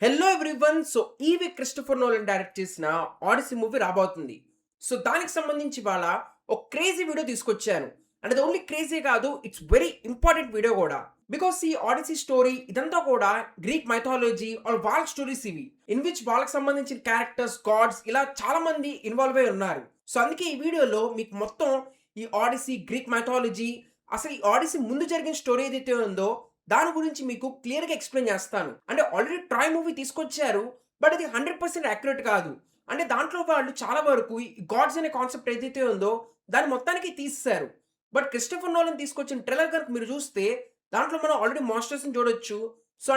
Hello everyone. ఈ week Christopher Nolan direct చేసిన Odyssey movie రాబోతుంది. దానికి సంబంధించి ఇవాళ ఒక క్రేజీ వీడియో తీసుకొచ్చాను. అండ్ అది ఓన్లీ క్రేజీ కాదు, ఇట్స్ వెరీ ఇంపార్టెంట్ వీడియో కూడా. బికాస్ ఈ ఆడిసీ స్టోరీ ఇదంతా కూడా గ్రీక్ మైథాలజీ ఆర్ వాళ్ళ స్టోరీస్ ఇవి. ఇన్ విచ్ వాళ్ళకి సంబంధించిన క్యారెక్టర్స్, గాడ్స్ ఇలా చాలా మంది ఇన్వాల్వ్ అయి ఉన్నారు. అందుకే ఈ వీడియోలో మీకు మొత్తం ఈ ఆడిసీ, గ్రీక్ మైథాలజీ, అసలు ఈ ఆడిసీ ముందు జరిగిన స్టోరీ ఏదైతే ఉందో దాని గురించి మీకు క్లియర్గా ఎక్స్ప్లెయిన్ చేస్తాను. అంటే ఆల్రెడీ ట్రాయ్ మూవీ తీసుకొచ్చారు, బట్ ఇది 100% యాక్యురేట్ కాదు. అంటే దాంట్లో వాళ్ళు చాలా వరకు ఈ గాడ్స్ అనే కాన్సెప్ట్ ఏదైతే ఉందో దాన్ని మొత్తానికి తీసేశారు. బట్ క్రిస్టోఫర్ నోలన్ తీసుకొచ్చిన ట్రైలర్ కనుక మీరు చూస్తే దాంట్లో మనం ఆల్రెడీ మాన్స్టర్స్ని చూడొచ్చు.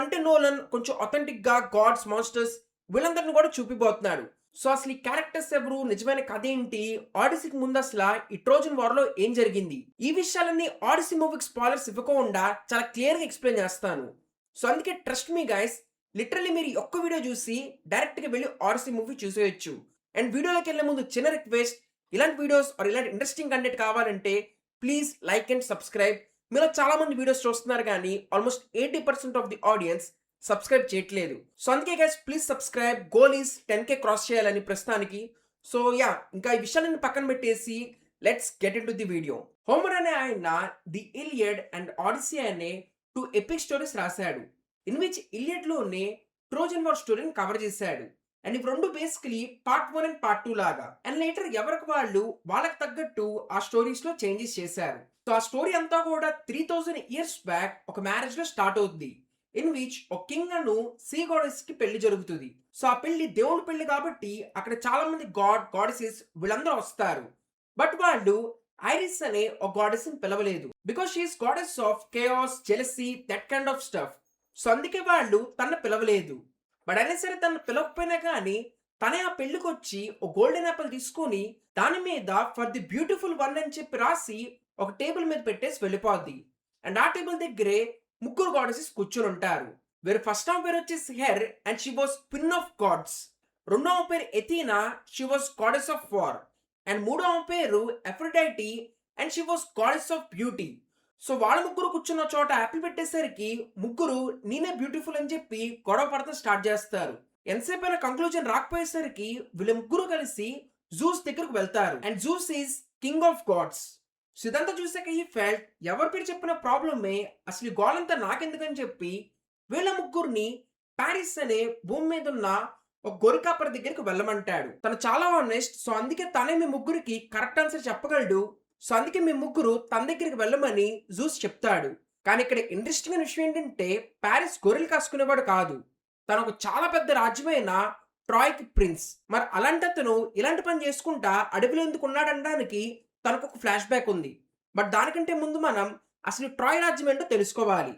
అంటే నోలన్ కొంచెం అథెంటిక్గా గాడ్స్, మాన్స్టర్స్ వీళ్ళందరిని కూడా చూపిపోతున్నాడు. అసలు ఈ క్యారెక్టర్స్ ఎవరు, నిజమైన కథ ఏంటి, ఆడిసీకి ముందు అసలు ఈ ట్రోజన్ వార్ లో ఏం జరిగింది, ఈ విషయాలన్నీ ఆడిసీ మూవీకి స్పాయిలర్స్ ఇవ్వకుండా చాలా క్లియర్ గా ఎక్స్ప్లెయిన్ చేస్తాను. అందుకే ట్రస్ట్ మీ గైస్, లిటరల్లీ మీరు ఒక్క వీడియో చూసి డైరెక్ట్ గా వెళ్ళి ఆడిసీ మూవీ చూసేయచ్చు. అండ్ వీడియోలోకి వెళ్ళే ముందు చిన్న రిక్వెస్ట్, ఇలాంటి వీడియోస్ ఆర్ ఇలాంటి ఇంట్రెస్టింగ్ కంటెంట్ కావాలంటే ప్లీజ్ లైక్ అండ్ సబ్స్క్రైబ్. మీలో చాలా మంది వీడియోస్ చూస్తున్నారు కానీ almost 80% of the audience subscribe చేయట్లేదు. అందుకే guys please subscribe. Goal is 10K cross చేయాలని ప్రస్తుతానికి. ఇంకా ఈ విషయాలన్నీ పక్కన పెట్టేసి let's get in to the video. Homer అనే ఆయన ది ఇలియడ్ అండ్ ఆడిసీ అనే 2 ఎపిక్ స్టోరీస్ రాశాడు. ఇన్ విచ్ ఇలియడ్ లోనే ట్రోజన్ వార్ స్టోరీని కవర్ చేశాడు. అండ్ ఇవి రెండు బేసికలీ పార్ట్ 1 అండ్ పార్ట్ 2 లాగా. అండ్ లేటర్ ఎవరికి వాళ్ళు వాళ్ళకి తగ్గట్టు ఆ స్టోరీస్ లో చేంజెస్ చేశారు. ఆ స్టోరీ అంతా కూడా 3000 years బ్యాక్ ఒక మ్యారేజ్ లో స్టార్ట్ అవుతుంది. ఇన్ విచ్ ఒక కింగ్ అను సీ గాడెస్ కి పెళ్లి జరుగుతుంది. ఆ పెళ్లి దేవుడి పెళ్లి కాబట్టి అక్కడ చాలా మంది గాడెసెస్ వీళ్ళందరూ వస్తారు. బట్ వాళ్ళు ఐరిస్ అనే ఒక గాడెస్ ని పిలవలేదు. Because she is goddess of chaos, jealousy, that kind of stuff. అందుకే వాళ్ళు తన పిలవలేదు. బట్ అయినా సరే తను పిలవకపోయినా కానీ తనే ఆ పెళ్లికి వచ్చి ఒక గోల్డెన్ యాపిల్ తీసుకొని దాని మీద ఫర్ ది బ్యూటిఫుల్ వన్ అని చెప్పి రాసి ఒక టేబుల్ మీద పెట్టేసి వెళ్ళిపోద్ది. అండ్ ఆ టేబుల్ దగ్గరే ముగ్గురు గాడెసెస్ కూర్చుని ఉంటారు. వీరు ఫస్ట్ ఆమె పేరు వచ్చేసి Hera and she was queen of gods. రెండో ఆమె పేరు Athena, she was goddess of war. And మూడో ఆమె పేరు Aphrodite and she was goddess of beauty. వాళ్ళ ముగ్గురు కూర్చున్న చోట యాపిల్ పెట్టేసరికి ముగ్గురు నేనే బ్యూటిఫుల్ అని చెప్పి గొడవ పడతా స్టార్ట్ చేస్తారు. ఎంతసేపు అయినా కంక్లూజన్ రాకపోయేసరికి వీళ్ళ ముగ్గురు కలిసి జూస్ దగ్గరకు వెళ్తారు. And Zeus is king of gods. ఇదంతా చూసాక ఈ ఫెల్ట్ ఎవరి పేరు చెప్పిన ప్రాబ్లమే, అసలు గోలంతా నాకెందుకని చెప్పి వీళ్ళ ముగ్గురిని ప్యారిస్ అనే భూమి మీద ఉన్న ఒక గొరికాపర్ దగ్గరికి వెళ్ళమంటాడు. తను చాలా ఆనెస్ట్. అందుకే తనే మీ ముగ్గురికి కరెక్ట్ ఆన్సర్ చెప్పగలడు. అందుకే మీ ముగ్గురు తన దగ్గరికి వెళ్ళమని జూస్ చెప్తాడు. కానీ ఇక్కడ ఇంట్రెస్టింగ్ అయిన విషయం ఏంటంటే ప్యారిస్ గొర్రెలు కాసుకునేవాడు కాదు. తను ఒక చాలా పెద్ద రాజ్యమైన ట్రాయ్కి ప్రిన్స్. మరి అలాంటి అతను ఇలాంటి పని చేసుకుంటా అడవిలో ఎందుకు ఉన్నాడనడానికి తనకు ఒక ఫ్లాష్ బ్యాక్ ఉంది. బట్ దానికంటే ముందు మనం అసలు ట్రాయ్ రాజ్యం ఏంటో తెలుసుకోవాలి.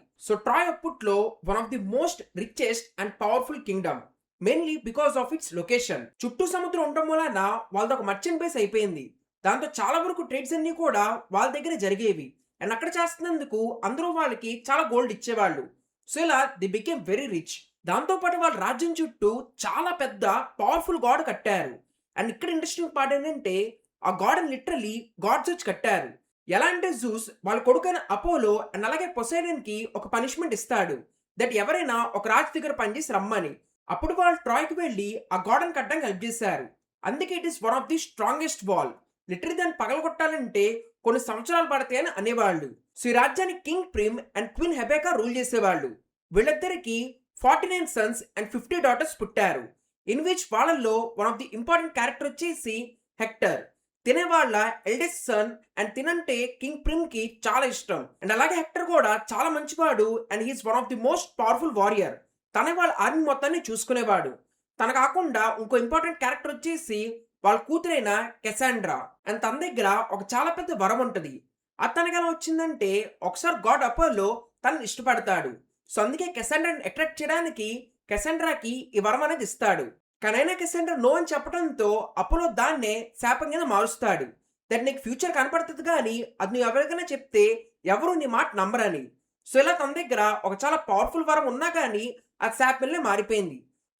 ట్రాయ్ అప్పట్లో one of the most richest and powerful Kingdom, mainly because of it's location. చుట్టూ సముద్రం ఉండటం వలన వాళ్ళది ఒక మర్చెంట్ బేస్ అయిపోయింది. దాంతో చాలా వరకు ట్రేడ్స్ అన్ని కూడా వాళ్ళ దగ్గర జరిగేవి. అండ్ అక్కడ చేస్తున్నందుకు అందరూ వాళ్ళకి చాలా గోల్డ్ ఇచ్చేవాళ్ళు. ఇలా ది బికేమ్ వెరీ రిచ్. దాంతో పాటు వాళ్ళ రాజ్యం చుట్టూ చాలా పెద్ద పవర్ఫుల్ గాడ్ కట్టారు. అండ్ ఇక్కడ ఇంట్రెస్టింగ్ పార్ట్ ఏంటంటే ఆ గాడ్ లిటరలీ గాడ్స్ వచ్చి కట్టారు. ఎలా అంటే జూస్ వాళ్ళ కొడుకైన అపోలో అండ్ అలాగే పొసైడన్ కి ఒక పనిష్మెంట్ ఇస్తాడు, దట్ ఎవరైనా ఒక రాజు దగ్గర పనిచేసి రమ్మని. అప్పుడు వాళ్ళు ట్రాయ్కి వెళ్ళి ఆ గార్డెన్ కట్టడానికి హెల్ప్ చేశారు. అందుకే it is one of the strongest wall. Literally దాన్ని పగలగొట్టాలంటే కొన్ని సంవత్సరాలు పడతాయని అనేవాళ్ళు. ఈ రాజ్యానికి కింగ్ ప్రిమ్ అండ్ క్వీన్ హెబేకా రూల్ చేసేవాళ్ళు. వీళ్ళిద్దరికి 49 సన్స్ అండ్ 50 డాటర్స్ పుట్టారు. ఇన్ విచ్ వాళ్ళల్లో one of the important character వచ్చేసి హెక్టర్. తినే వాళ్ళ ఎల్డెస్ట్ సన్. అండ్ తినంటే కింగ్ ప్రిమ్ కి చాలా ఇష్టం. అండ్ అలాగే హెక్టర్ కూడా చాలా మంచివాడు and he's one of the most powerful warrior. తనే వాళ్ళ ఆర్మీ మొత్తాన్ని చూసుకునేవాడు. తన కాకుండా ఇంకో ఇంపార్టెంట్ క్యారెక్టర్ వచ్చేసి వాళ్ళ కూతురైన కెసాండ్రా. అండ్ తన దగ్గర ఒక చాలా పెద్ద వరం ఉంటుంది. తనకి ఎలా వచ్చిందంటే ఒకసారి గాడ్ అపోలో తనని ఇష్టపడతాడు. అందుకే కెసాండ్రాని అట్రాక్ట్ చేయడానికి కెసాండ్రాకి ఈ వరం అనేది ఇస్తాడు. కానైనా కెసాండ్రా నో అని చెప్పడంతో అపోలో దాన్నే శాపం కింద మారుస్తాడు. దట్ నీకు ఫ్యూచర్ కనపడుతుంది కానీ అది నువ్వు ఎవరికైనా చెప్తే ఎవరు నీ మాట నమ్మరని. ఇలా తన దగ్గర ఒక చాలా పవర్ఫుల్ వరం ఉన్నా కానీ అది శాపంలో మారిపోయింది.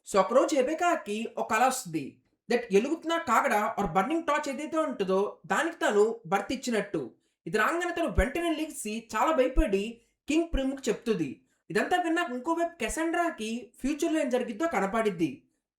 ఒకరోజు హెబెకాకి ఒక కళ వస్తుంది, that ఎలుగుతున్న Kagada are burning torch ఏదైతే ఉంటుందో దానికి తను భర్త ఇచ్చినట్టు. ఇది రాగానే తను వెంటనే లేచి చాలా భయపడి కింగ్ ప్రిమ్ కి చెప్తుంది. ఇదంతా విన్నాక ఇంకోవైపు కెసెండ్రాకి ఫ్యూచర్లో ఏం జరిగిద్దో కనపడిద్ది.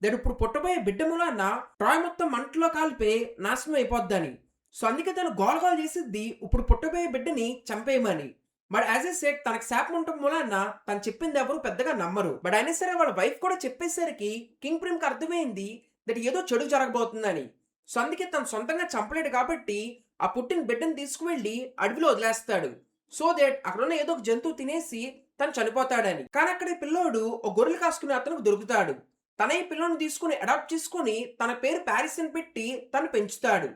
దట్ ఇప్పుడు పుట్టబోయే బిడ్డ మూలాన ట్రాయ్ మొత్తం మంటలో కాలిపోయి నాశనం అయిపోద్దని. సో అందుకే తను గోల చేసిద్ది ఇప్పుడు పుట్టబోయే బిడ్డని చంపేయమని. బట్ యాజ్ ఎ సెట్ తనకు శాపం ఉండటం మూలాన తను చెప్పింది ఎవరు పెద్దగా నమ్మరు. బట్ అయినా సరే వాళ్ళ వైఫ్ కూడా చెప్పేసరికి కింగ్ ప్రిమ్కి అర్థమైంది దట్ ఏదో చెడు జరగబోతుందని. సో అందుకే తను సొంతంగా చంపలేడు కాబట్టి ఆ పుట్టిన బిడ్డను తీసుకువెళ్ళి అడవిలో వదిలేస్తాడు. సో దట్ అక్కడున్న ఏదో ఒక జంతువు తినేసి తను చనిపోతాడని. కానీ అక్కడ ఈ పిల్లోడు ఒక గొర్రెలు కాసుకునే అతనికి దొరుకుతాడు. తన ఈ పిల్లోని తీసుకుని అడాప్ట్ చేసుకుని తన పేరు ప్యారిస్ అని పెట్టి తను పెంచుతాడు.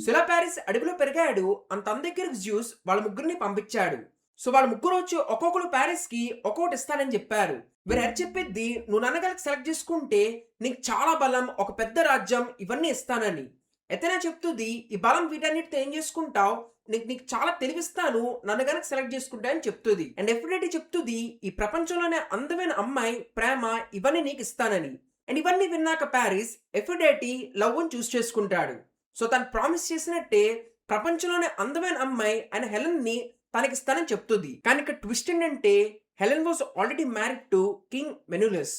సిలా ప్యారిస్ అడవిలో పెరిగాడు. తన దగ్గరికి జ్యూస్ వాళ్ళ ముగ్గురిని పంపించాడు. సో వాళ్ళ ముగ్గురు వచ్చి ఒక్కొక్కరు ప్యారిస్ కి ఒక్కొక్కటి ఇస్తానని చెప్పారు. వీరు చెప్పిద్ది నువ్వు నన్నగలకి సెలెక్ట్ చేసుకుంటే నీకు చాలా బలం, ఒక పెద్ద రాజ్యం, ఇవన్నీ ఇస్తానని. ఎత్తైనా చెప్తుంది ఈ బలం వీటన్నిటితో ఏం చేసుకుంటావు, నీకు చాలా తెలివిస్తాను నన్ను గనక సెలెక్ట్ చేసుకుంటా అని చెప్తుంది. అండ్ ఎఫ్రోడైటీ చెప్తుంది ఈ ప్రపంచంలోనే అందమైన అమ్మాయి, ప్రేమ, ఇవన్నీ నీకు ఇస్తానని. అండ్ ఇవన్నీ విన్నాక ప్యారిస్ ఎఫ్రోడైటీ లవ్ ని చూస్ చేసుకుంటాడు. సో తను ప్రామిస్ చేసినట్టే ప్రపంచంలోనే అందమైన అమ్మాయి అయిన హెలెన్ ని తనకిస్తానని చెప్తుంది. కానీ ఇక్కడ ట్విస్ట్ ఏంటంటే Helen was already married to king Menelaus.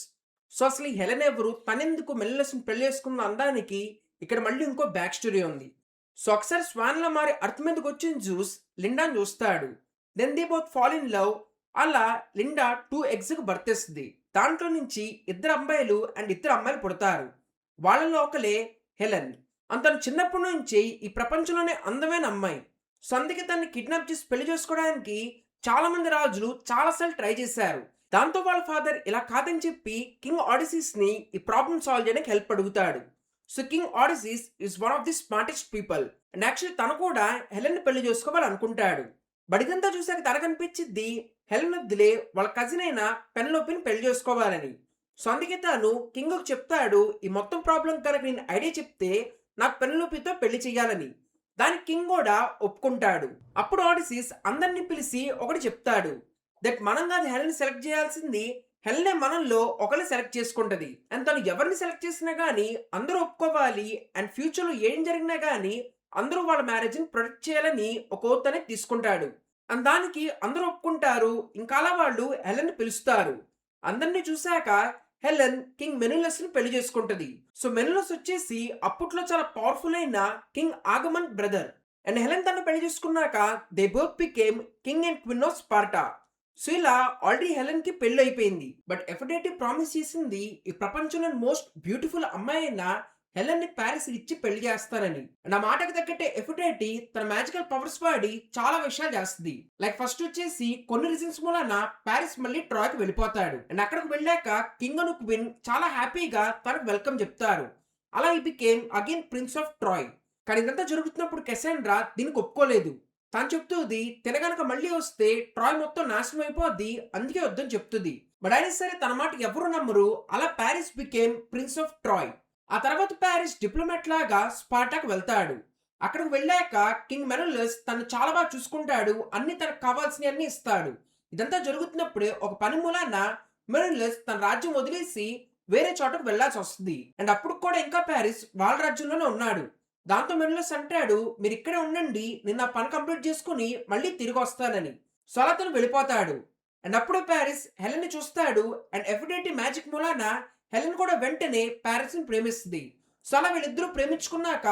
So అసలు ఈ హెలెన్ ఎవరు, తనెందుకు మెనులస్ ని పెళ్లి చేసుకున్న అందానికి ఇక్కడ మళ్ళీ ఇంకో బ్యాక్ స్టోరీ ఉంది. సో ఒకసారి స్వాన్ లా మారి అర్త్ మీదకి వచ్చిన జూస్ లిండాని చూస్తాడు. Then they both fall in love. అలా లిండా 2 eggs కు బర్త్ ఇస్తుంది. దాంట్లో నుంచి 2 అబ్బాయిలు అండ్ 2 అమ్మాయిలు పుడతారు. వాళ్ళలో ఒకలే హెలెన్. తను చిన్నప్పటి నుంచి ఈ ప్రపంచంలోనే అందమైన అమ్మాయి. సో అందుకే తనని కిడ్నాప్ చేసి పెళ్లి చేసుకోవడానికి చాలా మంది రాజులు చాలాసార్లు ట్రై చేశారు. దాంతో వాళ్ళ ఫాదర్ ఇలా కాదని చెప్పి కింగ్ ఆడిసిస్ ని ఈ ప్రాబ్లమ్ సాల్వ్ చేయడానికి హెల్ప్ అడుగుతాడు. So king Odysseus is one of the smartest people. And actually తను కూడా హెలెన్ పెళ్లి చేసుకోవాలనుకుంటాడు. బట్ ఇదంతా చూసాక తనకనిపించింది హెలెన్ వద్దులే వాళ్ళ కజిన్ అయిన పెన్లోపిని పెళ్లి చేసుకోవాలని. సో అందుకే తాను కింగ్ చెప్తాడు ఈ మొత్తం ప్రాబ్లం కనుక నేను ఐడియా చెప్తే నాకు పెన్లోపితో పెళ్లి చేయాలని. దానికి కింగ్ కూడా ఒప్పుకుంటాడు. అప్పుడు ఆడిసిస్ అందరినీ పిలిచి ఒకటి చెప్తాడు దట్ మనం కాదు హెలెన్ సెలెక్ట్ చేయాల్సింది, హెలెనే మనల్లో ఒకరిని సెలెక్ట్ చేసుకుంటది. అండ్ తను ఎవరిని సెలెక్ట్ చేసినా గానీ అందరూ ఒప్పుకోవాలి. అండ్ ఫ్యూచర్ లో ఏం జరిగినా గానీ అందరూ వాళ్ళ మ్యారేజ్ ని ప్రొటెక్ట్ చేయాలని ఒక ఓత్ అనేది తీసుకుంటాడు. అండ్ దానికి అందరూ ఒప్పుకుంటారు. ఇంకా అలా వాళ్ళు హెలెన్ పిలుస్తారు. అందరినీ చూశాక హెలెన్ కింగ్ మెనులస్ ని పెళ్లి చేసుకుంటది. సో మెనులస్ వచ్చేసి అప్పట్లో చాలా పవర్ఫుల్ అయిన కింగ్ ఆగమన్ బ్రదర్. అండ్ హెలెన్ తను పెళ్లి చేసుకున్నాక they both became king and queen of Sparta. So ఇలా ఆల్రెడీ హెలెన్ కి పెళ్లి అయిపోయింది. బట్ ఎఫ్రోడైటీ ప్రామిస్ చేసింది ఈ ప్రపంచంలో మోస్ట్ బ్యూటిఫుల్ అమ్మాయి అయిన హెలెన్ ని ప్యారిస్ ఇచ్చి పెళ్లి చేస్తానని. నా మాటకు తగ్గట్టే ఎఫ్రోడైటీ తన మ్యాజికల్ పవర్స్ వాడి చాలా విషయాలు చేస్తుంది. లైక్ ఫస్ట్ వచ్చేసి కొన్ని రీజన్స్ మూలన ప్యారిస్ మళ్ళీ ట్రాయ్ కి వెళ్ళిపోతాడు. అండ్ అక్కడికి వెళ్ళాక కింగ్ అండ్ క్వీన్ చాలా హ్యాపీగా తనకు వెల్కమ్ చెప్తారు. అలా ఈ became again prince of Troy. కానీ ఇదంతా జరుగుతున్నప్పుడు కెసాండ్రా దీనికి ఒప్పుకోలేదు. తాను చెప్తుంది తినగనక మళ్ళీ వస్తే ట్రాయ్ మొత్తం నాశనం అయిపోద్ది, అందుకే వద్దని చెప్తుంది. బట్ అయినా సరే తన మాట ఎవరు నమ్మరు. అలా Paris became prince of Troy. ఆ తర్వాత ప్యారిస్ డిప్లొమాట్ లాగా స్పార్టాకు వెళ్తాడు. అక్కడికి వెళ్ళాక కింగ్ మెనులస్ తను చాలా బాగా చూసుకుంటాడు, అన్ని తనకు కావాల్సినవి అన్ని ఇస్తాడు. ఇదంతా జరుగుతున్నప్పుడే ఒక పని మూలాన మెనులస్ తన రాజ్యం వదిలేసి వేరే చోటకు వెళ్లాల్సి వస్తుంది. అండ్ అప్పుడు కూడా ఇంకా ప్యారిస్ వాళ్ళ రాజ్యంలోనే ఉన్నాడు. దాంతో మెనులస్ అంటాడు మీరు ఇక్కడే ఉండండి, నేను నా పని కంప్లీట్ చేసుకుని మళ్ళీ తిరిగి వస్తానని. సో అలా తను వెళ్ళిపోతాడు. అండ్ అప్పుడు ప్యారిస్ హెలెన్ ని చూస్తాడు. అండ్ ఎఫ్రోడైటీ మ్యాజిక్ మూలాన హెలెన్ కూడా వెంటనే ప్యారిస్ ని ప్రేమిస్తుంది. సో అలా వీళ్ళిద్దరూ ప్రేమించుకున్నాక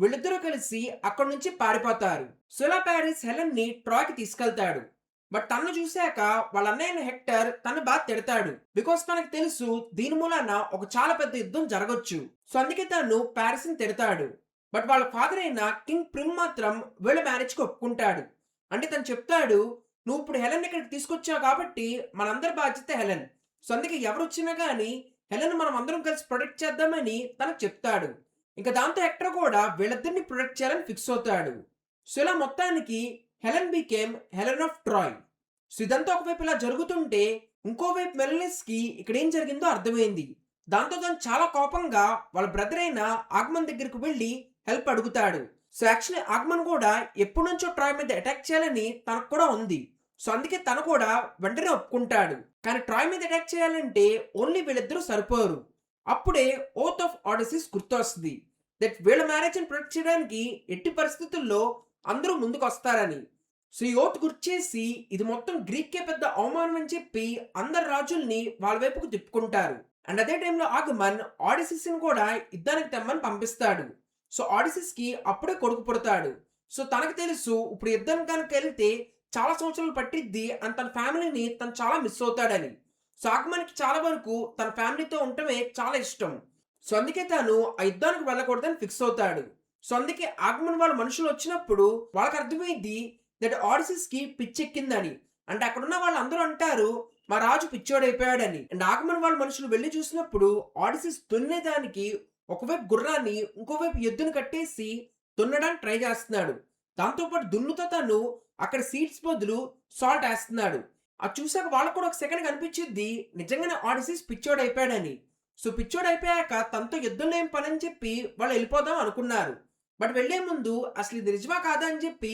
వీళ్ళిద్దరూ కలిసి అక్కడి నుంచి పారిపోతారు. సో ఇలా ప్యారిస్ హెలెన్ ని ట్రాయ్ కి తీసుకెళ్తాడు. బట్ తను చూశాక వాళ్ళ అన్నయ్య హెక్టర్ తను బాగా తిడతాడు. బికాస్ తనకు తెలుసు దీని మూలాన ఒక చాలా పెద్ద యుద్ధం జరగొచ్చు. సో అందుకే తను ప్యారిస్ ని తిడతాడు. బట్ వాళ్ళ ఫాదర్ అయిన కింగ్ ప్రిమ్ మాత్రం వీళ్ళ మ్యారేజ్ కి ఒప్పుకుంటాడు. అంటే తను చెప్తాడు నువ్వు ఇప్పుడు హెలెన్ ఇక్కడికి తీసుకొచ్చావు కాబట్టి మనందరి బాధ్యత హెలెన్. సో అందుకే ఎవరు వచ్చినా గానీ హెలెన్ మనం అందరం కలిసి ప్రొటెక్ట్ చేద్దామని తనకు చెప్తాడు. ఇంకా దాంతో హెక్టర్ కూడా వీళ్ళిద్దరిని ప్రొటెక్ట్ చేయాలని ఫిక్స్ అవుతాడు. సో ఇలా మొత్తానికి Helen became Helen of Troy. So ఇదంతా ఒకవైపు ఇలా జరుగుతుంటే ఇంకోవైపు మెనులస్ కి ఇక్కడ ఏం జరిగిందో అర్థమైంది. దాంతో తను చాలా కోపంగా వాళ్ళ బ్రదర్ అయిన ఆగమన్ దగ్గరికి వెళ్ళి హెల్ప్ అడుగుతాడు. సో యాక్చువల్లీ ఆగమన్ కూడా ఎప్పటి నుంచో ట్రాయ్ మీద అటాక్ చేయాలని తనకు కూడా ఉంది. సో అందుకే తను కూడా వెంటనే ఒప్పుకుంటాడు. కానీ ట్రాయ్ మీద అటాక్ చేయాలంటే ఓన్లీ వీళ్ళిద్దరూ సరిపోరు. అప్పుడే ఓత్ ఆఫ్ ఆడిసిస్ గుర్తొస్తుంది దట్ వీళ్ళ మ్యారేజ్ ని ప్రొటెక్ట్ చేయడానికి ఎట్టి పరిస్థితుల్లో అందరూ ముందుకు వస్తారని. సో ఈ ఓత్ గుర్చేసి ఇది మొత్తం గ్రీక్కే పెద్ద అవమానం అని చెప్పి అందరు రాజుల్ని వాళ్ళ వైపుకు తిప్పుకుంటారు. అండ్ అదే టైంలో ఆగమన్ ఆడిసిస్ని కూడా యుద్ధానికి తెమ్మని పంపిస్తాడు. సో ఆడిసిస్కి అప్పుడే కొడుకు పుడతాడు. సో తనకు తెలుసు ఇప్పుడు యుద్ధం కనుక వెళ్తే చాలా సంవత్సరాలు పట్టిద్ది అండ్ తన ఫ్యామిలీని తను చాలా మిస్ అవుతాడని. సో ఆగమన్కి చాలా వరకు తన ఫ్యామిలీతో ఉండటమే చాలా ఇష్టం. సో అందుకే తాను ఆ యుద్ధానికి వెళ్ళకూడదని ఫిక్స్ అవుతాడు. సో అందుకే ఆగమన్ వాళ్ళ మనుషులు వచ్చినప్పుడు వాళ్ళకి అర్థమైంది దట్ ఆడిసిస్ కి పిచ్చెక్కిందని. అంటే అక్కడున్న వాళ్ళందరూ అంటారు మా రాజు పిచ్చోడైపోయాడని. అండ్ ఆగమన్ వాళ్ళ మనుషులు వెళ్ళి చూసినప్పుడు ఆడిసిస్ దున్నేదానికి ఒకవైపు గుర్రాన్ని ఇంకోవైపు ఎద్దును కట్టేసి దున్నడానికి ట్రై చేస్తున్నాడు. దాంతోపాటు దున్నుతో తను అక్కడ సీడ్స్ బదులు సాల్ట్ వేస్తున్నాడు. అది చూసాక వాళ్ళకు కూడా ఒక సెకండ్ కనిపించింది నిజంగానే ఆడిసిస్ పిచ్చోడైపోయాడని. సో పిచ్చోడైపోయాక తనతో యుద్ధంలో ఏం పని అని చెప్పి వాళ్ళు వెళ్ళిపోదాం అనుకున్నారు. బట్ వెళ్లే ముందు అసలు ఇది నిజమా కాదా అని చెప్పి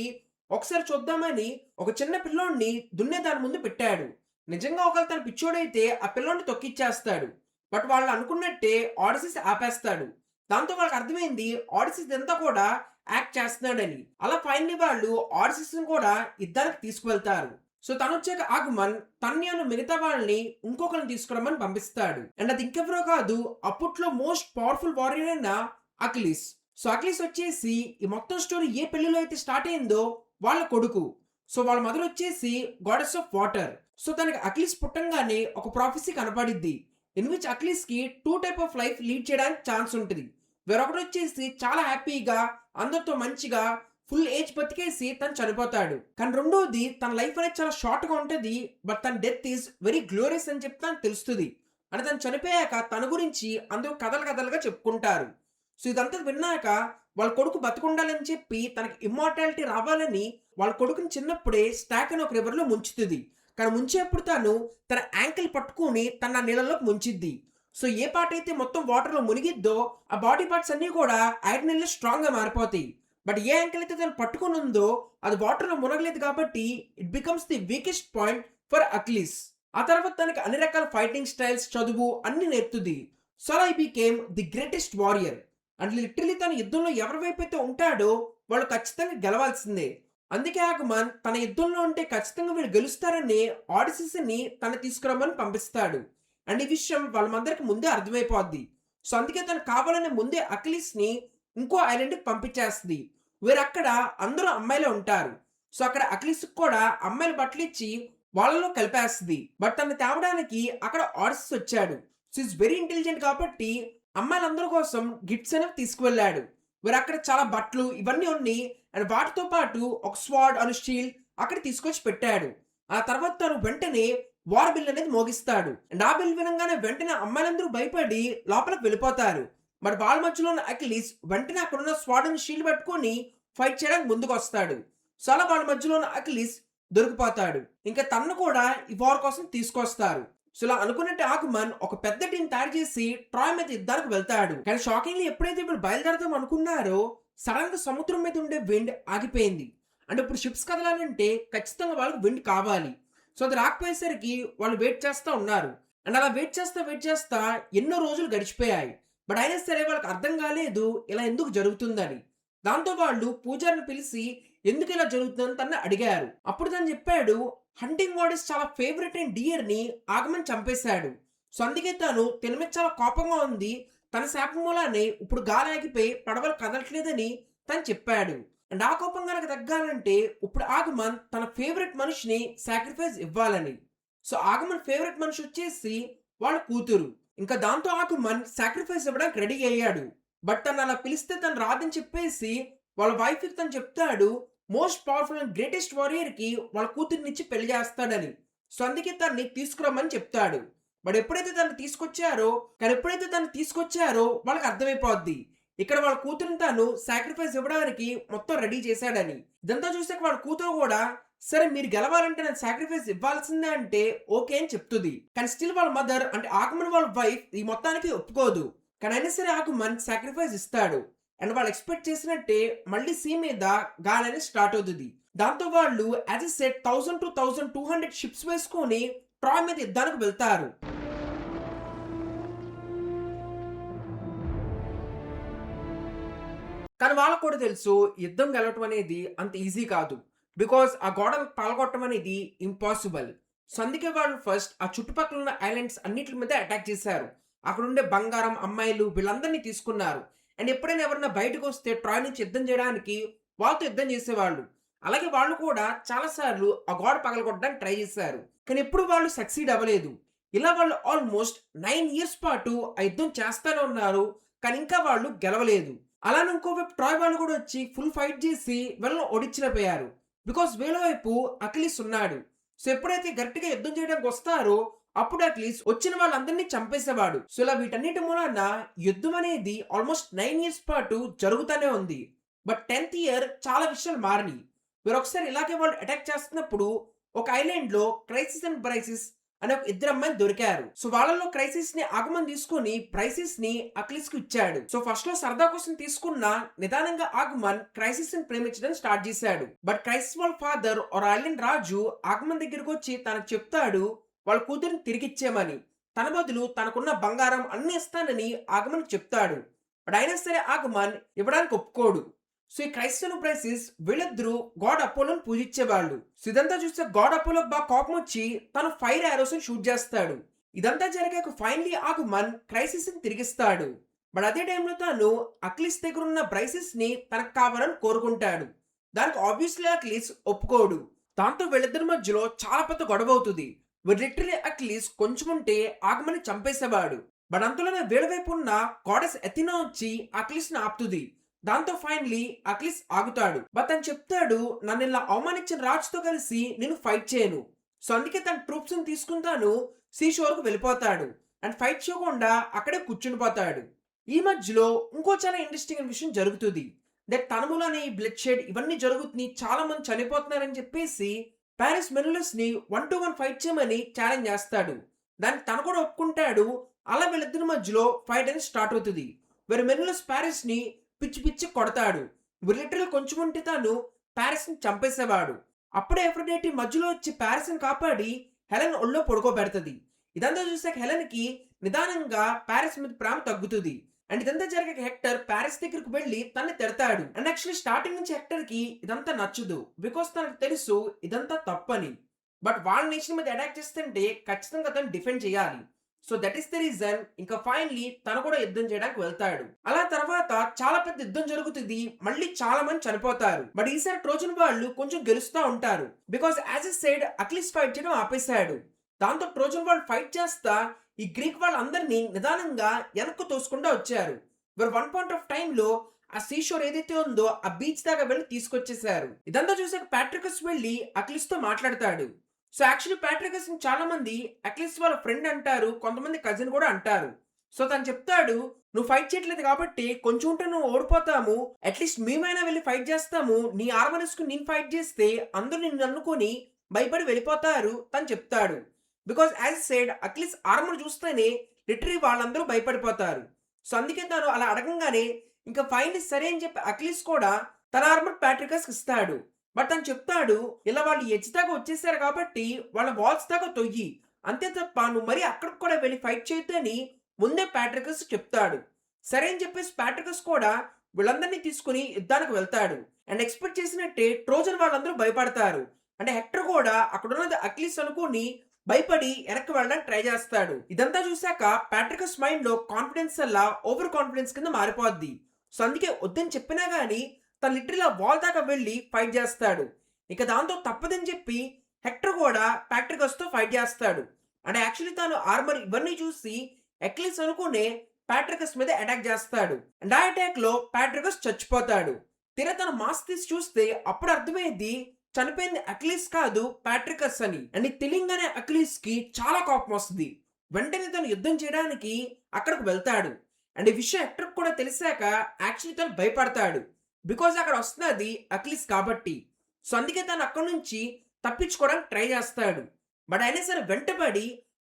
ఒకసారి చూద్దామని ఒక చిన్న పిల్లోడిని దున్నే దాని ముందు పెట్టాడు. నిజంగా ఒకవేళ తన పిచ్చోడైతే ఆ పిల్లోడిని తొక్కిచ్చేస్తాడు. బట్ వాళ్ళు అనుకున్నట్టే ఆడిసిస్ ఆపేస్తాడు. దాంతో వాళ్ళకి అర్థమైంది ఆడిసిస్ అంతా కూడా యాక్ట్ చేస్తున్నాడని. అలా ఫైనల్లీ వాళ్ళు ఆడిసిస్ కూడా యుద్ధానికి తీసుకువెళ్తారు. సో తను వచ్చాక ఆగమన్ తన్యాను మిగతా వాళ్ళని ఇంకొకరిని తీసుకురమ్మని పంపిస్తాడు. అండ్ అది ఇంకెవరో కాదు, అప్పట్లో మోస్ట్ పవర్ఫుల్ వారియర్ అయిన అకిలిస్. సో అకిలిస్ వచ్చేసి ఈ మొత్తం స్టోరీ ఏ పెళ్లిలో అయితే స్టార్ట్ అయిందో వాళ్ళ కొడుకు. సో వాళ్ళ మదర్ వచ్చేసి గాడెస్ ఆఫ్ వాటర్. సో తనకి అకిలిస్ పుట్టంగానే ఒక ప్రాఫెసీ కనపడిద్ది. ఇన్ విచ్ అకిలిస్ కి 2 టైప్ ఆఫ్ లైఫ్ లీడ్ చేయడానికి ఛాన్స్ ఉంటుంది. వేరొకటి వచ్చేసి చాలా హ్యాపీగా అందరితో మంచిగా ఫుల్ ఏజ్ బతికేసి తను చనిపోతాడు. కానీ రెండోది తన లైఫ్ అనేది చాలా షార్ట్ గా ఉంటుంది. బట్ తన డెత్ ఈస్ వెరీ గ్లోరియస్ అని చెప్పి తనకు తెలుస్తుంది. అంటే తను చనిపోయాక తన గురించి అందరూ కథలు కథలుగా చెప్పుకుంటారు. సో ఇదంతా విన్నాక వాళ్ళ కొడుకు బతుకుండాలని చెప్పి తనకి ఇమ్మార్టాలిటీ రావాలని వాళ్ళ కొడుకుని చిన్నప్పుడే స్టాక్ అని ఒక రివర్లో ముంచుతుంది. కానీ ముంచేప్పుడు తన యాంకిల్ పట్టుకుని తన నీళ్ళలోకి ముంచిద్ది. సో ఏ పార్ట్ అయితే మొత్తం వాటర్లో మునిగిద్దో ఆ బాడీ పార్ట్స్ అన్నీ కూడా ఐరన్ నీళ్ళు స్ట్రాంగ్గా మారిపోతాయి. బట్ ఏ యాంకిల్ అయితే తను పట్టుకుని ఉందో అది వాటర్లో మునగలేదు కాబట్టి it becomes the weakest point for Achilles. ఆ తర్వాత తనకి అన్ని రకాల ఫైటింగ్ స్టైల్స్, చదువు అన్ని నేర్పుతుంది. So I became the greatest warrior. And literally తన యుద్ధంలో ఎవరి వైపు అయితే ఉంటాడో వాళ్ళు ఖచ్చితంగా గెలవాల్సిందే. అందుకే ఆగమన్ తన యుద్ధంలో ఉంటే ఖచ్చితంగా వీళ్ళు గెలుస్తారని ఆడిసిస్ ని తను తీసుకురమ్మని పంపిస్తాడు. అండ్ ఈ విషయం వాళ్ళందరికి ముందే అర్థమైపోద్ది. సో అందుకే తను కావాలనే ముందే అకిలిస్ ని ఇంకో ఐలాండ్కి పంపించేస్తుంది. వీరక్కడ అందరూ అమ్మాయిలే ఉంటారు. సో అక్కడ అకిలిస్ కూడా అమ్మాయిల బట్టలు ఇచ్చి వాళ్ళలో కలిపేస్తుంది. బట్ తను తేవడానికి అక్కడ ఆడిసిస్ వచ్చాడు. సో ఇస్ వెరీ ఇంటెలిజెంట్ కాబట్టి అమ్మాయిలందరి కోసం గిఫ్ట్స్ అనేవి తీసుకువెళ్ళాడు. వీరు అక్కడ చాలా బట్టలు ఇవన్నీ ఉన్నాయి. అండ్ వాటితో పాటు ఒక స్వాడ్ అను షీల్డ్ అక్కడ తీసుకొచ్చి పెట్టాడు. ఆ తర్వాత తను వెంటనే వార్ బిల్ అనేది మోగిస్తాడు. అండ్ ఆ బిల్ వినంగానే వెంటనే అమ్మాయిలందరూ భయపడి లోపలికి వెళ్ళిపోతారు. మరి వాళ్ళ మధ్యలో ఉన్న అకిలిస్ వెంటనే అక్కడున్న స్వాడ్ అను షీల్డ్ పెట్టుకొని ఫైట్ చేయడానికి ముందుకు వస్తాడు. సో అలా వాళ్ళ మధ్యలో ఉన్న అకిలిస్ దొరికిపోతాడు. ఇంకా తన్ను కూడా ఈ వార్ కోసం తీసుకొస్తారు. సో ఇలా అనుకున్నట్టు ఆగమన్ ఒక పెద్ద టీం తయారు చేసి ట్రాయ్ మీద యుద్ధానికి వెళ్తాడు. కానీ షాకింగ్లీ ఎప్పుడైతే వీళ్ళు బయలుదేరదాం అనుకున్నారో సడన్ గా సముద్రం మీద ఉండే విండ్ ఆగిపోయింది. అంటే ఇప్పుడు షిప్స్ కదలాలంటే ఖచ్చితంగా వాళ్ళకి విండ్ కావాలి. సో అది రాకపోయేసరికి వాళ్ళు వెయిట్ చేస్తూ ఉన్నారు. అండ్ అలా వెయిట్ చేస్తా ఎన్నో రోజులు గడిచిపోయాయి. బట్ అయినా సరే వాళ్ళకి అర్థం కాలేదు ఇలా ఎందుకు జరుగుతుందని. దాంతో వాళ్ళు పూజారిని పిలిచి ఎందుకు ఇలా జరుగుతుందని తను అడిగారు. అప్పుడు తను చెప్పాడు హంటింగ్ వాడిస్ చాలా ఫేవరెట్ అయిన డియర్ ని ఆగమన్ చంపేశాడు. సో అందుకే తను తన మీద చాలా కోపంగా ఉంది. తన శాపం మూలానే ఇప్పుడు గాలి ఆగిపోయి పడవలు కదలట్లేదని తను చెప్పాడు. అండ్ ఆ కోపం కనుక తగ్గాలంటే ఇప్పుడు ఆగమన్ తన ఫేవరెట్ మనిషిని సాక్రిఫైస్ ఇవ్వాలని. సో ఆగమన్ ఫేవరెట్ మనిషి వచ్చేసి వాళ్ళ కూతురు. ఇంకా దాంతో ఆగమన్ సాక్రిఫైస్ ఇవ్వడానికి రెడీ అయ్యాడు. బట్ తను అలా పిలిస్తే తను రాదని చెప్పేసి వాళ్ళ వైఫ్ కి తను చెప్తాడు most powerful and greatest warrior కి వాళ్ళ కూతురినిచ్చి పెళ్లి చేస్తాడని. సో అందుకే తనని తీసుకురమ్మని చెప్తాడు. బట్ ఎప్పుడైతే తను తీసుకొచ్చారో వాళ్ళకి అర్థమైపోద్ది ఇక్కడ వాళ్ళ కూతురిని తాను సాక్రిఫైస్ ఇవ్వడానికి మొత్తం రెడీ చేశాడని. ఇదంతా చూసాక వాళ్ళ కూతురు కూడా సరే మీరు గెలవాలంటే నేను సాక్రిఫైస్ ఇవ్వాల్సిందే అంటే ఓకే అని చెప్తుంది. కానీ స్టిల్ వాళ్ళ మదర్ అంటే ఆగమన్ వాళ్ళ వైఫ్ ఈ మొత్తానికి ఒప్పుకోదు. కానీ అయినా సరే ఆగమన్ సాక్రిఫైస్ ఇస్తాడు. అండ్ వాళ్ళు ఎక్స్పెక్ట్ చేసినట్టే మళ్ళీ సీ మీద గాలి అనేది స్టార్ట్ అవుతుంది. దాంతో వాళ్ళు as a set 1000 to 1200 ships వేసుకొని ట్రాయ్ మీద యుద్ధానికి వెళ్తారు. కానీ వాళ్ళకు కూడా తెలుసు యుద్ధం గెలవటం అనేది అంత ఈజీ కాదు. బికాజ్ ఆ గోడలు పగలగొట్టడం అనేది ఇంపాసిబుల్. సో అందుకే వాళ్ళు ఫస్ట్ ఆ చుట్టుపక్కల ఉన్న ఐలాండ్స్ అన్నిటి మీద అటాక్ చేశారు. అక్కడ ఉండే బంగారం, అమ్మాయిలు వీళ్ళందరినీ తీసుకున్నారు. అండ్ ఎప్పుడైనా ఎవరైనా బయటకు వస్తే ట్రాయ్ నుంచి యుద్ధం చేయడానికి వాళ్ళతో యుద్ధం చేసేవాళ్ళు. అలాగే వాళ్ళు కూడా చాలా సార్లు ఆ గోడ పగలగొట్టడానికి ట్రై చేశారు. కానీ ఎప్పుడు వాళ్ళు సక్సీడ్ అవ్వలేదు. ఇలా వాళ్ళు ఆల్మోస్ట్ 9 ఇయర్స్ పాటు ఆ యుద్ధం చేస్తానే ఉన్నారు. కానీ ఇంకా వాళ్ళు గెలవలేదు. అలానే ఇంకోవైపు ట్రాయ్ వాళ్ళు కూడా వచ్చి ఫుల్ ఫైట్ చేసి వీళ్ళని ఓడించలేకపోయారు. బికాస్ వీళ్ళ వైపు అకిలీస్ ఉన్నాడు. సో ఎప్పుడైతే గట్టిగా యుద్ధం చేయడానికి వస్తారో అప్పుడు అట్లీస్ట్ వచ్చిన వాళ్ళందరినీ చంపేసేవాడు. సో ఇలా వీటన్నిటి మూలాన యుద్ధం అనేది ఆల్మోస్ట్ 9 ఇయర్స్ పాటు జరుగుతూనే ఉంది. బట్ 10th ఇయర్ చాలా విషయాలు మారినాయి. మీరు ఒకసారి ఇలాగే వాళ్ళు అటాక్ చేస్తున్నప్పుడు ఒక ఐలాండ్ లో క్రైసిస్ అండ్ బ్రైసిస్ అనే ఒక ఇద్దరు అమ్మాయిలు దొరికారు. సో వాళ్ళలో క్రైసిస్ ని ఆగమని తీసుకుని బ్రైసిస్ ని అక్లిస్ కు ఇచ్చాడు. సో ఫస్ట్ లో సరదా కోసం తీసుకున్న నిదానంగా ఆగమన్ క్రైసిస్ ని ప్రేమించడం స్టార్ట్ చేశాడు. బట్ క్రైసిస్ వాళ్ళ ఫాదర్ ఒక ఐలాండ్ రాజు ఆగమన్ దగ్గరకు వచ్చి తనకు చెప్తాడు వాళ్ళ కూతురిని తిరిగిచ్చేమని. తన బదులు తనకున్న బంగారం అన్ని ఇస్తానని ఆగమన్ చెప్తాడు. బట్ అయినా సరే ఆగమన్ ఇవ్వడానికి ఒప్పుకోడు. సో ఈ క్రైసిస్ బ్రైసిస్ వీళ్ళిద్దరూ గాడ్ అపోలోని పూజించేవాళ్ళు. సో ఇదంతా చూస్తే గాడ్ అపోలో బాగా కోపం వచ్చి తను ఫైర్ ఆరోస్ షూట్ చేస్తాడు. ఇదంతా జరిగాక ఫైనలీ ఆగమన్ క్రైసిస్ ని తిరిగిస్తాడు. బట్ అదే టైంలో తాను అక్లిస్ దగ్గర ఉన్న బ్రైసిస్ ని తనకు కావాలని కోరుకుంటాడు. దానికి ఆబ్వియస్లీ అక్లిస్ ఒప్పుకోడు. దాంతో వీళ్ళిద్దరి మధ్యలో చాలా పెద్ద గొడవ అవుతుంది. లిటరలీ అక్లిస్ కొంచెం ఉంటే ఆగమని చంపేసేవాడు. బట్ అంతలోనే వీళ్ళ వైపు ఉన్న గాడెస్ ఎథినా వచ్చి అక్లిస్ ని ఆపుతుంది. దాంతో ఫైనలీ అక్లిస్ ఆగుతాడు. బట్ తను చెప్తాడు నన్ను ఇలా అవమానించిన రాజుతో కలిసి నేను ఫైట్ చేయను. సో అందుకే తన ట్రూప్స్ ని తీసుకుంటాను సీ షోర్ కు వెళ్ళిపోతాడు. అండ్ ఫైట్ చేయకుండా అక్కడే కూర్చుండిపోతాడు. ఈ మధ్యలో ఇంకో చాలా ఇంట్రెస్టింగ్ విషయం జరుగుతుంది. దట్ తన మూలనే ఈ బ్లడ్ షెడ్ ఇవన్నీ జరుగుతుంది, చాలా మంది చనిపోతున్నారని చెప్పేసి పారిస్ మెనులస్ ని 1-1 ఫైట్ చేయమని ఛాలెంజ్ చేస్తాడు. దానికి తను కూడా ఒప్పుకుంటాడు. అలా వీళ్ళిద్దరి మధ్యలో ఫైట్ అనేది స్టార్ట్ అవుతుంది. వేరే మెనులస్ పారిస్ ని పిచ్చి పిచ్చి కొడతాడు. లిటరల్ కొంచెం ఉంటే తాను పారిస్ ని చంపేసేవాడు. అప్పుడే ఎఫ్రోడైటీ మధ్యలో వచ్చి పారిస్ ని కాపాడి హెలెన్ ఒళ్ళో పడుకోబెడుతుంది. ఇదంతా చూసాక హెలెన్ కి నిదానంగా పారిస్ మీద ప్రేమ తగ్గుతుంది. అండ్ ఇదంతా జరిగాక హెక్టర్ పారిస్ దగ్గరకు వెళ్ళి తన్ని తిడతాడు. అండ్ యాక్చువల్లీ స్టార్టింగ్ నుంచి హెక్టర్ కి ఇదంతా నచ్చదు. బికాస్ తనకు తెలుసు ఇదంతా తప్పని. బట్ వాళ్ళ నేషన్ మీద అటాక్ చేస్తుంటే ఖచ్చితంగా తను డిఫెండ్ చేయాలి. So that is the reason ఇంకా ఫైనలీ తను కూడా యుద్ధం చేయడానికి వెళ్తాడు. అలా తర్వాత చాలా పెద్ద యుద్ధం జరుగుతుంది. మళ్ళీ చాలా మంది చనిపోతారు. బట్ ఈసారి ట్రోజన్ వాళ్ళు కొంచెం గెలుస్తూ ఉంటారు. Because as a side Achilles fight చేయడం ఆపేశాడు. దాంతో ట్రోజన్ వాళ్ళు ఫైట్ చేస్తా ఈ గ్రీక్ వాళ్ళందరినీ నిదానంగా వెనక్కు తోసుకుంటూ వచ్చారు. వన్ పాయింట్ ఆఫ్ టైమ్ లో ఆ సీషోర్ ఏదైతే ఉందో ఆ బీచ్ దాకా వెళ్ళి తీసుకొచ్చేసారు. ఇదంతా చూసాక పాట్రికస్ వెళ్ళి అక్లిస్ తో మాట్లాడతాడు. సో యాక్చువల్లీ పాట్రికస్ చాలా మంది అక్లిస్ వాళ్ళ ఫ్రెండ్ అంటారు, కొంతమంది కజిన్ కూడా అంటారు. సో తను చెప్తాడు నువ్వు ఫైట్ చేయట్లేదు కాబట్టి కొంచెం ఉంటే నువ్వు ఓడిపోతాము, అట్లీస్ట్ మేమైనా వెళ్ళి ఫైట్ చేస్తాము, నీ ఆర్మర్ వేసుకుని నేను ఫైట్ చేస్తే అందరూ నిన్ను అనుకుని భయపడి వెళ్ళిపోతారు తను చెప్తాడు. బికాస్ యాజ్ సైడ్ అక్లిస్ ఆర్మర్ చూస్తేనే లిటరీ వాళ్ళందరూ భయపడిపోతారు. సో అందుకే తను అలా అడగంగానే ఇంకా ఫైనల్ సరే అని చెప్పి అక్లిస్ కూడా తన ఆర్మర్ పాట్రికస్ ఇస్తాడు. బట్ తను చెప్తాడు ఇలా వాళ్ళు ఎడ్జ్ దాకా వచ్చేసారు కాబట్టి వాళ్ళ వాల్స్ దాకా తొయ్యి, అంతే తప్ప నువ్వు మరీ అక్కడికి కూడా వెళ్ళి ఫైట్ చేయొద్దని ముందే పాట్రికస్ చెప్తాడు. సరే అని చెప్పేసి పాట్రికస్ కూడా వీళ్ళందరినీ తీసుకుని యుద్ధానికి వెళ్తాడు. అండ్ ఎక్స్పెక్ట్ చేసినట్టే ట్రోజన్ వాళ్ళందరూ భయపడతారు. అంటే హెక్టర్ కూడా అక్కడ ఉన్నది అక్లిస్ అనుకుని భయపడి వెనక్కి వెళ్ళడానికి ట్రై చేస్తాడు. ఇదంతా చూసాక పాట్రికస్ మైండ్ లో కాన్ఫిడెన్స్ అలా ఓవర్ కాన్ఫిడెన్స్ కింద మారిపోద్ది. సో అందుకే వద్దని చెప్పినా గానీ తను లిటరల్ వాల్ దాకా వెళ్ళి ఫైట్ చేస్తాడు. ఇక దాంతో తప్పదని చెప్పి హెక్టర్ కూడా పాట్రికస్ తో ఫైట్ చేస్తాడు. అంటే యాక్చువల్లీ తాను ఆర్మర్ ఇవన్నీ చూసి అక్లిస్ అనుకునే పాట్రికస్ మీద అటాక్ చేస్తాడు. అండ్ ఆ అటాక్ లో పాట్రికస్ చచ్చిపోతాడు. తీరా తన మాస్క్ తీసి చూస్తే అప్పుడు అర్థమైంది చనిపోయింది అక్లిస్ కాదు పాట్రికస్ అని. అండ్ తెలియంగానే అక్లిస్ కి చాలా కోపం వస్తుంది. వెంటనే తను యుద్ధం చేయడానికి అక్కడికి వెళ్తాడు. అండ్ ఈ విషయం హెక్టర్ కూడా తెలిసాక యాక్చువల్లీ తను భయపడతాడు. బికాజ్ అక్కడ వస్తున్నది అక్లిస్ కాబట్టి. సో అందుకే తను అక్కడి నుంచి తప్పించుకోవడానికి ట్రై చేస్తాడు. బట్ అయినా సరే వెంటబడి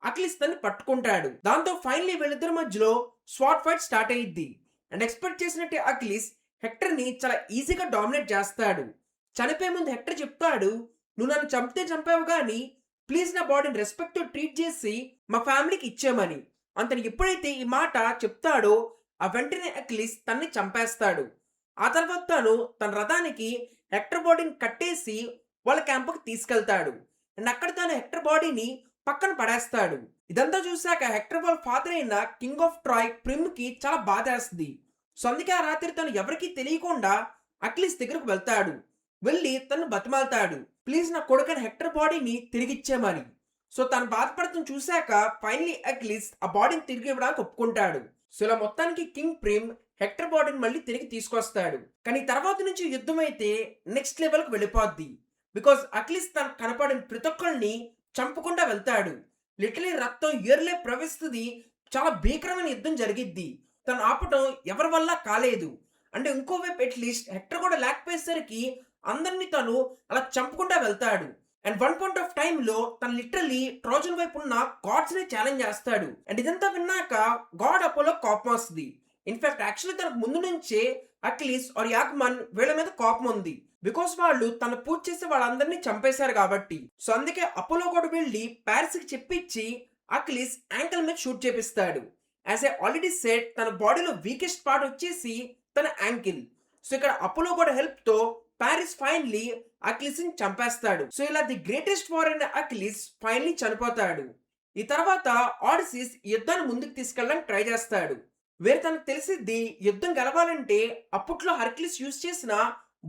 అక్లిస్ తన్ని పట్టుకుంటాడు. దాంతో ఫైనలీ వీళ్ళిద్దరి మధ్యలో స్వాట్ ఫైట్ స్టార్ట్ అయ్యిద్ది. అండ్ ఎక్స్పెక్ట్ చేసినట్టే అక్లిస్ హెక్టర్ ని చాలా ఈజీగా డామినేట్ చేస్తాడు. చనిపోయే ముందు హెక్టర్ చెప్తాడు నువ్వు నన్ను చంపితే చంపావు కానీ ప్లీజ్ నా బాడీని రెస్పెక్ట్ తో ట్రీట్ చేసి మా ఫ్యామిలీకి ఇచ్చేమని. అంతని ఎప్పుడైతే ఈ మాట చెప్తాడో ఆ వెంటనే అక్లిస్ తన్ని చంపేస్తాడు. ఆ తర్వాత తను తన రథానికి హెక్టర్ బాడీని కట్టేసి వాళ్ళ క్యాంపుకి తీసుకెళ్తాడు. అండ్ అక్కడ తను హెక్టర్ బాడీని పక్కన పడేస్తాడు. ఇదంతా చూసాక హెక్టర్ వాళ్ళ ఫాదర్ అయిన కింగ్ ఆఫ్ ట్రాయ్ ప్రిమ్‌కి చాలా బాధేస్తది. సో అందుకే ఆ రాత్రి తను ఎవరికీ తెలియకుండా అకిలిస్ దగ్గరకు వెళ్తాడు. వెళ్ళి తనను బతిమాలుతాడు. ప్లీజ్ నా కొడుకైన హెక్టర్ బాడీని తిరిగిచ్చేయమని. సో తను బాధపడటం చూసాక ఫైనల్లీ అకిలిస్ ఆ బాడీని తిరిగి ఇవ్వడానికి ఒప్పుకుంటాడు. సో ఇలా మొత్తానికి కింగ్ ప్రిమ్ హెక్టర్ బాడీని మళ్ళీ తిరిగి తీసుకొస్తాడు. కానీ తర్వాత నుంచి యుద్ధం అయితే నెక్స్ట్ లెవెల్‌కి వెళ్ళిపోద్ది. బికాజ్ అకిలిస్ తనకు కనపడిన ప్రతి ఒక్కళ్ళని చంపకుండా వెళ్తాడు. లిటరల్లీ రక్తం ఏరులే ప్రవహిస్తది. చాలా భీకరమైన యుద్ధం జరిగిద్ది. తను ఆపటం ఎవరి వల్ల కాలేదు. అంటే ఇంకోవైపు అట్‌లీస్ట్ హెక్టర్ కూడా లేకపోయేసరికి అందరిని తను అలా చంపుకుంటా వెళ్తాడు. అండ్ వన్ పాయింట్ ఆఫ్ టైమ్‌లో తను లిటరల్లీ ట్రోజన్ వైపు ఉన్న గాడ్స్‌ని ఛాలెంజ్ చేస్తాడు. అండ్ ఇదంతా విన్నాక గాడ్ అపోలో కోపం వస్తది. ఇన్‌ఫాక్ట్ యాక్చువల్లీ తనకు ముందు నుంచే అకిలిస్ ఆర్ యాగ్మన్ వీళ్ళ మీద కోపం ఉంది. బికాస్ వాళ్ళు తను పూజ చేసే వాళ్ళందరినీ చంపేశారు కాబట్టి. సో అందుకే అపోలో కూడా వెళ్ళి పారిస్‌కి చెప్పించి అకిలిస్ యాంకిల్ మీద షూట్ చేపిస్తాడు. యాజ్ ఐ ఆల్రెడీ సెడ్ తన బాడీలో వీకెస్ట్ పార్ట్ వచ్చేసి తన యాంకిల్. సో ఇక్కడ అపోలో కూడా హెల్ప్‌తో పారిస్ ఫైనల్లీ అకిలిస్‌ని చంపేస్తాడు. సో ఇలా ది గ్రేటెస్ట్ వార్ అయిన అకిలిస్ ఫైనల్లీ చనిపోతాడు. ఈ తర్వాత ఆడిసిస్ యుద్ధాన్ని ముందుకు తీసుకెళ్ళడానికి ట్రై చేస్తాడు. వేరే తనకు తెలిసిద్ది యుద్ధం గెలవాలంటే అప్పట్లో హెర్క్యులిస్ యూజ్ చేసిన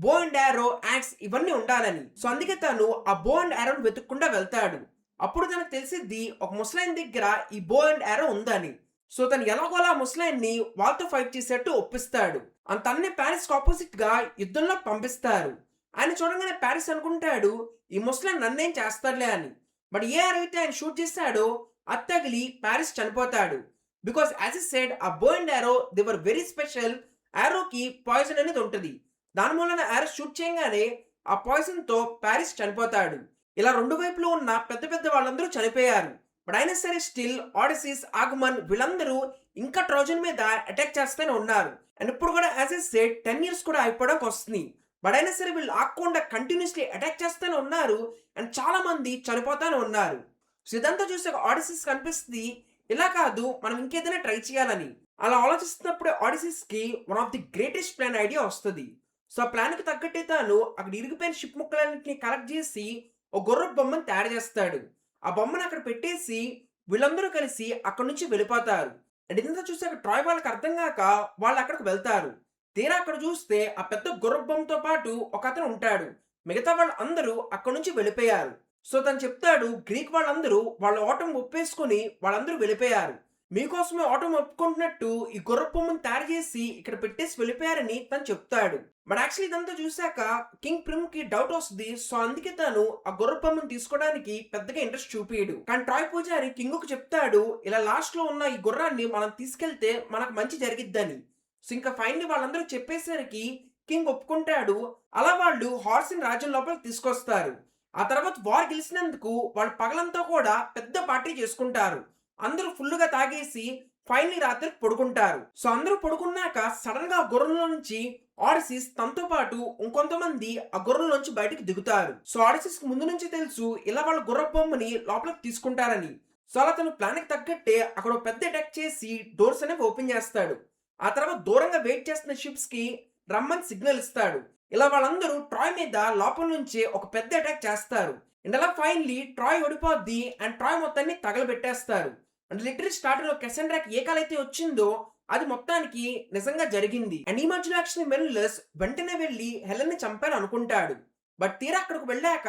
బో అండ్ యారో, యాక్స్ ఇవన్నీ ఉండాలని. సో అందుకే తను ఆ బో అండ్ యారోని వెతుక్కుండా వెళ్తాడు. అప్పుడు తనకు తెలిసిద్ది ఒక ముసలాయన్ దగ్గర ఈ బో అండ్ యారో ఉందని. సో తను ఎలాగోలా ఆ ముసలాయన్ని వాళ్ళతో ఫైట్ చేసేట్టు ఒప్పిస్తాడు. తన్నే పారిస్ ఆపోజిట్ గా యుద్ధంలో పంపిస్తారు. ఆయన చూడగానే పారిస్ అనుకుంటాడు ఈ ముసలాయన్ నన్నేం చేస్తాడులే అని. బట్ ఏ యారో అయితే ఆయన షూట్ చేస్తాడో అది తగిలి పారిస్ చనిపోతాడు. Because as E said a bow and arrow they were very special. యారోకి పాయిజన్ అనేది ఉంటుంది. దాని మూలన యారో షూట్ చేయగానే ఆ పాయిజన్ తో పారిస్ చనిపోతాడు. ఇలా రెండు వైపులో ఉన్న పెద్ద పెద్ద వాళ్ళందరూ చనిపోయారు. బట్ అయినా సరే స్టిల్ ఆడిసిస్, ఆగమన్ వీళ్ళందరూ ఇంకా ట్రోజన్ మీద అటాక్ చేస్తూనే ఉన్నారు. అండ్ ఇప్పుడు కూడా యాజ్ ఎ సెడ్ 10 years కూడా అయిపోవడానికి వస్తుంది. బట్ అయినా సరే వీళ్ళు ఆగకుండా కంటిన్యూస్లీ అటాక్ చేస్తూనే ఉన్నారు. అండ్ చాలా మంది చనిపోతానే ఉన్నారు. సో ఇదంతా చూసి ఆడిసిస్ కనిపిస్తుంది ఇలా కాదు మనం ఇంకేదైనా ట్రై చేయాలని. అలా ఆలోచిస్తున్నప్పుడు ఆడిసిస్ కి one of the greatest plan idea వస్తుంది. సో ఆ ప్లాన్ కి తగ్గట్టే తాను అక్కడ ఇరిగిపోయిన షిప్ ముక్కలన్నింటినీ కలెక్ట్ చేసి ఒక గుర్రపు బొమ్మను తయారు చేస్తాడు. ఆ బొమ్మను అక్కడ పెట్టేసి వీళ్ళందరూ కలిసి అక్కడి నుంచి వెళ్ళిపోతారు. అండ్ ఇదంతా చూసాక ట్రాయ్ వాళ్ళకి అర్థం కాక వాళ్ళు అక్కడికి వెళ్తారు. తీరా అక్కడ చూస్తే ఆ పెద్ద గుర్రపు బొమ్మతో పాటు ఒక అతను ఉంటాడు. మిగతా వాళ్ళు అందరూ అక్కడి నుంచి వెళ్ళిపోయారు. సో తను చెప్తాడు గ్రీక్ వాళ్ళందరూ వాళ్ళ ఓటమి ఒప్పేసుకుని వాళ్ళందరూ వెళ్ళిపోయారు. మీకోసమే ఓటమి ఒప్పుకుంటున్నట్టు ఈ గుర్రపు బొమ్మను తయారు చేసి ఇక్కడ పెట్టేసి వెళ్ళిపోయారని తను చెప్తాడు. బట్ యాక్చువల్లీ ఇదంతా చూసాక కింగ్ ప్రిమ్ కి డౌట్ వస్తుంది. సో అందుకే తను ఆ గుర్రపు బొమ్మను తీసుకోవడానికి పెద్దగా ఇంట్రెస్ట్ చూపియడు. కానీ ట్రాయ్ పూజారి కింగ్ కు చెప్తాడు ఇలా లాస్ట్ లో ఉన్న ఈ గుర్రాన్ని మనం తీసుకెళ్తే మనకు మంచి జరిగిద్దని. సో ఇంకా ఫైనల్లీ వాళ్ళందరూ చెప్పేసరికి కింగ్ ఒప్పుకుంటాడు. అలా వాళ్ళు హార్స్ ని రాజ్యం లోపలికి తీసుకొస్తారు. ఆ తర్వాత వార్ గెలిచినందుకు వాళ్ళు పగలంతా కూడా పెద్ద పార్టీ చేసుకుంటారు. అందరూ ఫుల్లుగా తాగేసి ఫైనల్లీ రాత్రికి పడుకుంటారు. సో అందరూ పడుకున్నాక సడన్ గా ఆ గుర్రంలో నుంచి ఆడిసిస్ తనతో పాటు ఇంకొంతమంది ఆ గుర్రం నుంచి బయటకు దిగుతారు. సో ఆడిసిస్ కు ముందు నుంచి తెలుసు ఇలా వాళ్ళ గుర్రపు బొమ్మని లోపలికి తీసుకుంటారని. సో అలా తను ప్లాన్ కి తగ్గట్టే అక్కడ ఒక పెద్ద అటాక్ చేసి డోర్స్ అనేవి ఓపెన్ చేస్తాడు. ఆ తర్వాత దూరంగా వెయిట్ చేస్తున్న షిప్స్ కి రమ్మని సిగ్నల్ ఇస్తాడు. ఇలా వాళ్ళందరూ ట్రాయ్ మీద లోపల నుంచి ఒక పెద్ద అటాక్ చేస్తారు. అండ్ అలా ఫైనల్లీ ట్రాయ్ ఓడిపోద్ది అండ్ ట్రాయ్ మొత్తాన్ని తగలబెట్టేస్తారు. అండ్ లిటరీ స్టార్టర్ లో కెసెండ్రాకి ఏ కాలైతే వచ్చిందో అది మొత్తానికి నిజంగా జరిగింది. అండ్ ఈ మధ్యలో యాక్చువల్లీ మెరిల్లస్ వెంటనే వెళ్ళి హెలెన్ ని చంపాలని అనుకుంటాడు. బట్ తీరా అక్కడికి వెళ్ళాక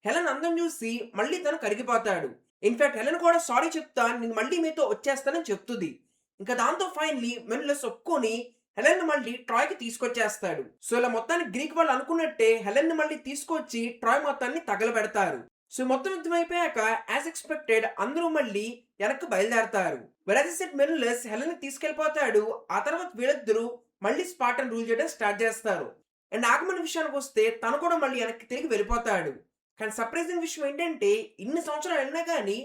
హెలెన్ అందం చూసి మళ్ళీ తను కరిగిపోతాడు. ఇన్ఫాక్ట్ హెలెన్ కూడా సారీ చెప్తా నేను మళ్ళీ మీతో వచ్చేస్తానని చెప్తుంది. ఇంకా దాంతో ఫైనల్లీ మెరిల్లస్ ఒప్పుకొని హెలెన్ మళ్ళీ ట్రాయ్ కి తీసుకొచ్చేస్తాడు. సో ఇలా మొత్తానికి గ్రీక్ వాళ్ళు అనుకున్నట్టే హెలెన్ ని మళ్ళీ తీసుకొచ్చి ట్రాయ్ మొత్తాన్ని తగలబెడతారు. సో మొత్తం యుద్ధం అయిపోయాక యాజ్ ఎక్స్పెక్టెడ్ అందరూ మళ్ళీ వెనక్కి బయలుదేరతారు. వెరాజిసెట్ మెరిల్లస్ హెలెన్ ని తీసుకెళ్లిపోతాడు. ఆ తర్వాత వీళ్ళిద్దరూ మళ్ళీ స్పార్టన్ రూల్ చేయడం స్టార్ట్ చేస్తారు. అండ్ ఆగమన్ విషయానికి వస్తే తను కూడా మళ్ళీ వెనక్కి తిరిగి వెళ్ళిపోతాడు. కానీ సర్ప్రైజింగ్ విషయం ఏంటంటే ఇన్ని సంవత్సరాలు అయినా కానీ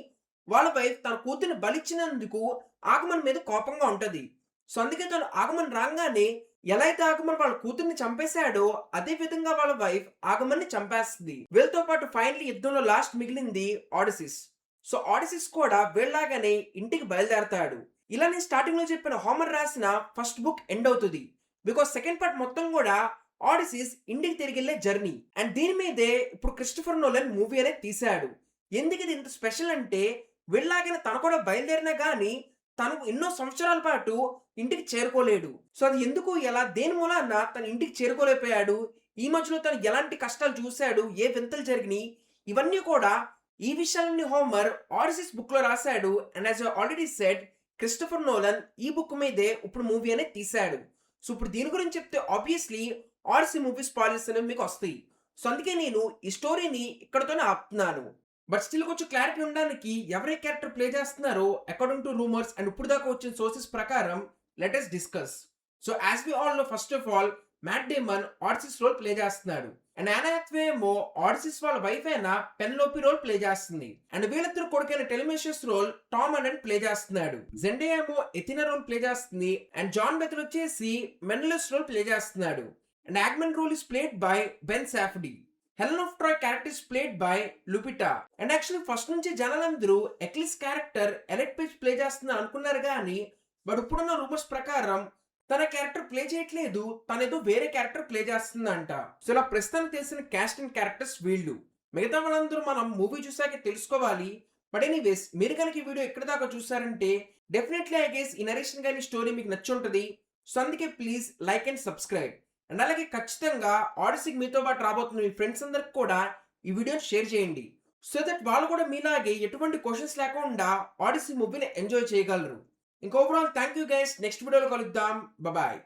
వాళ్ళ వైఫ్ తన కూతురిని బలిచ్చినందుకు ఆగమన్ మీద కోపంగా ఉంటది. సో అందుకే తను ఆగమన్ రాగానే ఎలా అయితే ఆగమన్ వాళ్ళ కూతుర్ని చంపేశాడో అదే విధంగా వాళ్ళ వైఫ్ ఆగమన్ ని చంపేస్తుంది. వీళ్ళతో పాటు ఫైనల్లీ యుద్ధంలో లాస్ట్ మిగిలింది ఆడిసిస్. సో ఆడిసిస్ కూడా వీళ్ళలాగానే ఇంటికి బయలుదేరతాడు. ఇలా నేను స్టార్టింగ్ లో చెప్పిన హోమర్ రాసిన ఫస్ట్ బుక్ ఎండ్ అవుతుంది. బికాస్ సెకండ్ పార్ట్ మొత్తం కూడా ఆడిసిస్ ఇంటికి తిరిగిళ్ళే జర్నీ. అండ్ దీని మీదే ఇప్పుడు క్రిస్టోఫర్ నోలన్ మూవీ అనేది తీశాడు. ఎందుకు ఇది ఇంత స్పెషల్ అంటే వీళ్ళలాగానే తను కూడా బయలుదేరినా గానీ తను ఎన్నో సంవత్సరాల పాటు ఇంటికి చేరుకోలేడు. సో అది ఎందుకు, ఎలా, దేని మూలాన తను ఇంటికి చేరుకోలేకపోయాడు, ఈ మధ్యలో తను ఎలాంటి కష్టాలు చూసాడు, ఏ వింతలు జరిగినాయి, ఇవన్నీ కూడా ఈ విషయాలన్నీ హోమర్ ఆడిసిస్ బుక్‌లో రాసాడు. And as I already said Christopher Nolan ఈ బుక్ మీదే ఇప్పుడు మూవీ అనేది తీశాడు. సో ఇప్పుడు దీని గురించి చెప్తే ఆబ్వియస్లీ ఆడిసీ మూవీ స్పాయిలర్స్ అనేవి మీకు వస్తాయి. సో అందుకే నేను ఈ స్టోరీని ఇక్కడితోనే ఆపుతున్నాను. బట్ స్టిల్ కొంచెం క్లారిటీ ఉండడానికి ఎవరే క్యారెక్టర్ ప్లే చేస్తున్నారో అకార్డింగ్ టు రూమర్స్ అండ్ ఇప్పుడు దాకా వచ్చిన సోర్సెస్ ప్రకారం let us discuss. So as we all know, first of all Matt Damon Odysseus role play చేస్తున్నాడు. అండ్ యానా హ్యాథ్వే ఏమో ఆడిసిస్ వాళ్ళ వైఫ్ అయిన పెన్లోపి రోల్ ప్లే చేస్తుంది. అండ్ వీళ్ళిద్దరు కొడుకైన Telemachus role Tom and play చేస్తున్నాడు. Zendaya ఏమో Athena role play చేస్తుంది. అండ్ జాన్ బెథల్ వచ్చేసి మెన్లెస్ రోల్ ప్లే చేస్తున్నాడు. And Agamemnon role is played by Ben Safdie. Helen of Troy character is played by Lupita. And actually first నుంచి జనాలందరూ Achilles character Elliot Page play చేస్తుంది అనుకున్నారు కానీ but ఇప్పుడున్న rumours ప్రకారం తన క్యారెక్టర్ ప్లే చేయట్లేదు, తనేదో వేరే క్యారెక్టర్ ప్లే చేస్తుందంట. సో ఇలా ప్రస్తుతానికి తెలిసిన క్యాస్ట్ అండ్ క్యారెక్టర్స్ వీళ్ళు. మిగతా వాళ్ళందరూ మనం మూవీ చూసాక తెలుసుకోవాలి. బట్ ఎనీవేస్, మీరు కనుక ఈ వీడియో ఎక్కడి దాకా చూసారంటే డెఫినెట్లీ ఐ గెస్ ఈ నరేషన్ కానీ స్టోరీ మీకు నచ్చి ఉంటుంది. సో అందుకే please like and subscribe. And అలాగే ఖచ్చితంగా ఆడిసీకి మీతో పాటు రాబోతున్న మీ ఫ్రెండ్స్ అందరికి కూడా ఈ వీడియోని షేర్ చేయండి. సో దట్ వాళ్ళు కూడా మీలాగే ఎటువంటి క్వశ్చన్స్ లేకుండా ఆడిసీ మూవీని ఎంజాయ్ చేయగలరు. ఇంకా overall thank you guys. Next వీడియోలో కలుద్దాం. బాయ్.